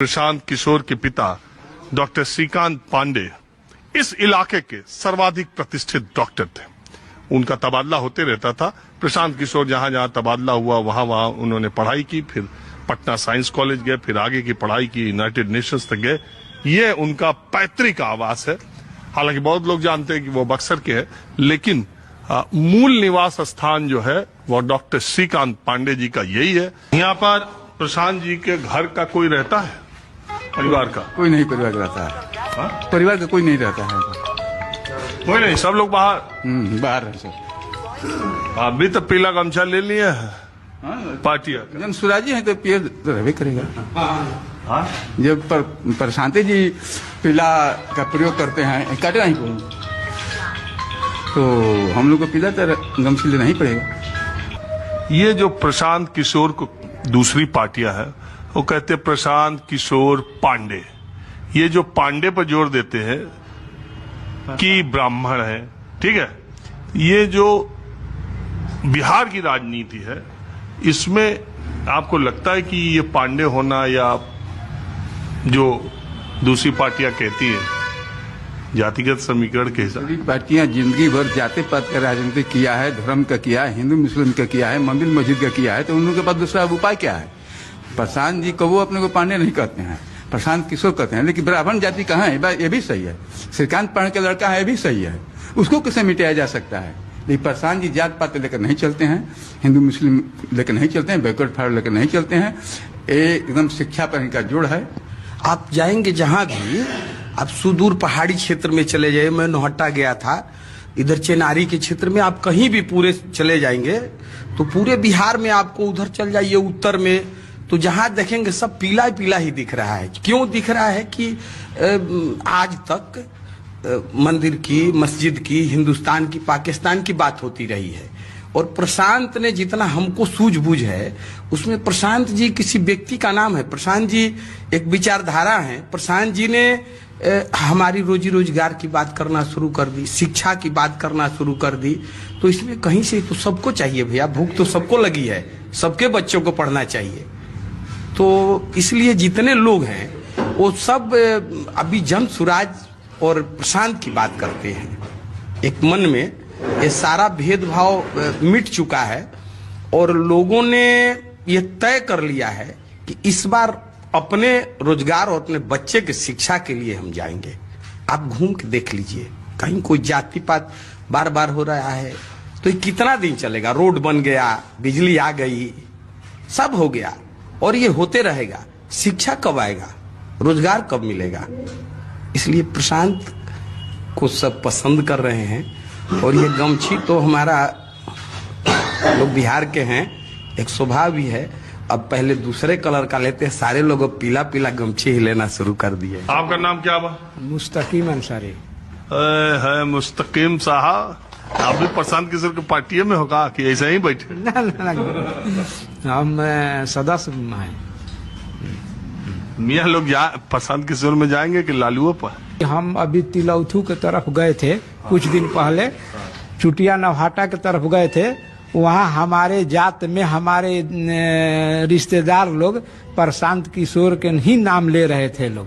प्रशांत किशोर के पिता डॉक्टर श्रीकांत पांडे इस इलाके के सर्वाधिक प्रतिष्ठित डॉक्टर थे। उनका तबादला होते रहता था। प्रशांत किशोर जहां जहां तबादला हुआ वहां वहां उन्होंने पढ़ाई की, फिर पटना साइंस कॉलेज गए, फिर आगे की पढ़ाई की, यूनाइटेड नेशंस तक गए। ये उनका पैतृक आवास है। हालांकि बहुत लोग जानते हैं कि वो बक्सर के हैं, लेकिन मूल निवास स्थान जो है वो डॉक्टर श्रीकांत पांडे जी का यही है। यहाँ पर प्रशांत जी के घर का कोई रहता है? परिवार का कोई नहीं परिवार रहता है। हा? परिवार का कोई नहीं रहता है। कोई नहीं, सब लोग बाहर बाहर है सब। अभी तो पीला गमछा ले लिया है पार्टियां। जन सुराजी है तो पिए तो रहबे करेगा। हाँ? जब प्रशांत जी पीला का प्रयोग करते हैं, काटे नहीं को, तो हम लोग को पीला तो गमछी लेना ही पड़ेगा। ये जो प्रशांत किशोर को दूसरी पार्टियां है वो कहते हैं प्रशांत किशोर पांडे। ये जो पांडे पर जोर देते हैं कि ब्राह्मण है, ठीक है। ये जो बिहार की राजनीति है इसमें आपको लगता है कि ये पांडे होना या जो दूसरी पार्टियां कहती है जातिगत समीकरण के हिसाब? पार्टियां जिंदगी भर जाति पात का राजनीति किया है, धर्म का किया है, हिंदू मुस्लिम का किया है, मंदिर मस्जिद का किया है, तो उन लोगों के पास दूसरा उपाय क्या है? प्रशांत जी को वो अपने को पांडे नहीं कहते हैं, प्रशांत किशोर कहते हैं। लेकिन ब्राह्मण जाति कहाँ है? ये भी सही है। श्रीकांत पांडे का लड़का है, ये भी सही है। उसको कैसे मिटाया जा सकता है? लेकिन प्रशांत जी जात पात लेकर नहीं चलते हैं, हिंदू मुस्लिम लेकर नहीं चलते हैं, बैकवर्ड फाड़ लेकर नहीं चलते हैं। एकदम शिक्षा पर इनका जोड़ है। आप जाएंगे जहां भी, आप सुदूर पहाड़ी क्षेत्र में चले जाइए। मैं नौहट्टा गया था, इधर चेनारी के क्षेत्र में, आप कहीं भी पूरे चले जाएंगे तो पूरे बिहार में आपको उधर चल जाइए उत्तर में, तो जहां देखेंगे सब पीला पीला ही दिख रहा है। क्यों दिख रहा है कि आज तक मंदिर की, मस्जिद की, हिंदुस्तान की, पाकिस्तान की बात होती रही है। और प्रशांत ने जितना हमको सूझबूझ है उसमें प्रशांत जी किसी व्यक्ति का नाम है। प्रशांत जी एक विचारधारा है। प्रशांत जी ने हमारी रोजी रोजगार की बात करना शुरू कर दी, शिक्षा की बात करना शुरू कर दी। तो इसमें कहीं से तो सबको चाहिए भैया, भूख तो सबको लगी है, सबके बच्चों को पढ़ना चाहिए। तो इसलिए जितने लोग हैं वो सब अभी जन स्वराज और प्रशांत की बात करते हैं। एक मन में ये सारा भेदभाव मिट चुका है और लोगों ने ये तय कर लिया है कि इस बार अपने रोजगार और अपने बच्चे के शिक्षा के लिए हम जाएंगे। आप घूम के देख लीजिए, कहीं कोई जाति पात बार बार हो रहा है तो ये कितना दिन चलेगा? रोड बन गया, बिजली आ गई, सब हो गया और ये होते रहेगा। शिक्षा कब आएगा? रोजगार कब मिलेगा? इसलिए प्रशांत को सब पसंद कर रहे हैं। और ये गमछी तो हमारा, लोग बिहार के हैं, एक स्वभाव भी है। अब पहले दूसरे कलर का लेते हैं, सारे लोग पीला पीला गमछी ही लेना शुरू कर दिए। आपका नाम क्या बा? मुस्तकीम अंसारी। है मुस्तकीम साहब, आप भी प्रशांत किशोर की पार्टी में होगा कि ऐसे ही बैठे? ना, हम सदस्य हैं। मियाँ लोग प्रशांत किशोर में जाएंगे कि लालुओं पर? हम अभी तिलौथू के तरफ गए थे कुछ दिन पहले, चुटिया नौहाटा के तरफ गए थे। वहाँ हमारे जात में हमारे रिश्तेदार लोग प्रशांत किशोर के ही नाम ले रहे थे लोग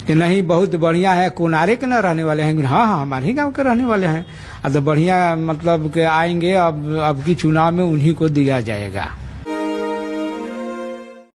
कि नहीं बहुत बढ़िया है, कोनारे के न रहने वाले हैं। हाँ हाँ, हमारे ही गांव के रहने वाले हैं। अब तो बढ़िया, मतलब कि आएंगे, अब की चुनाव में उन्हीं को दिया जाएगा।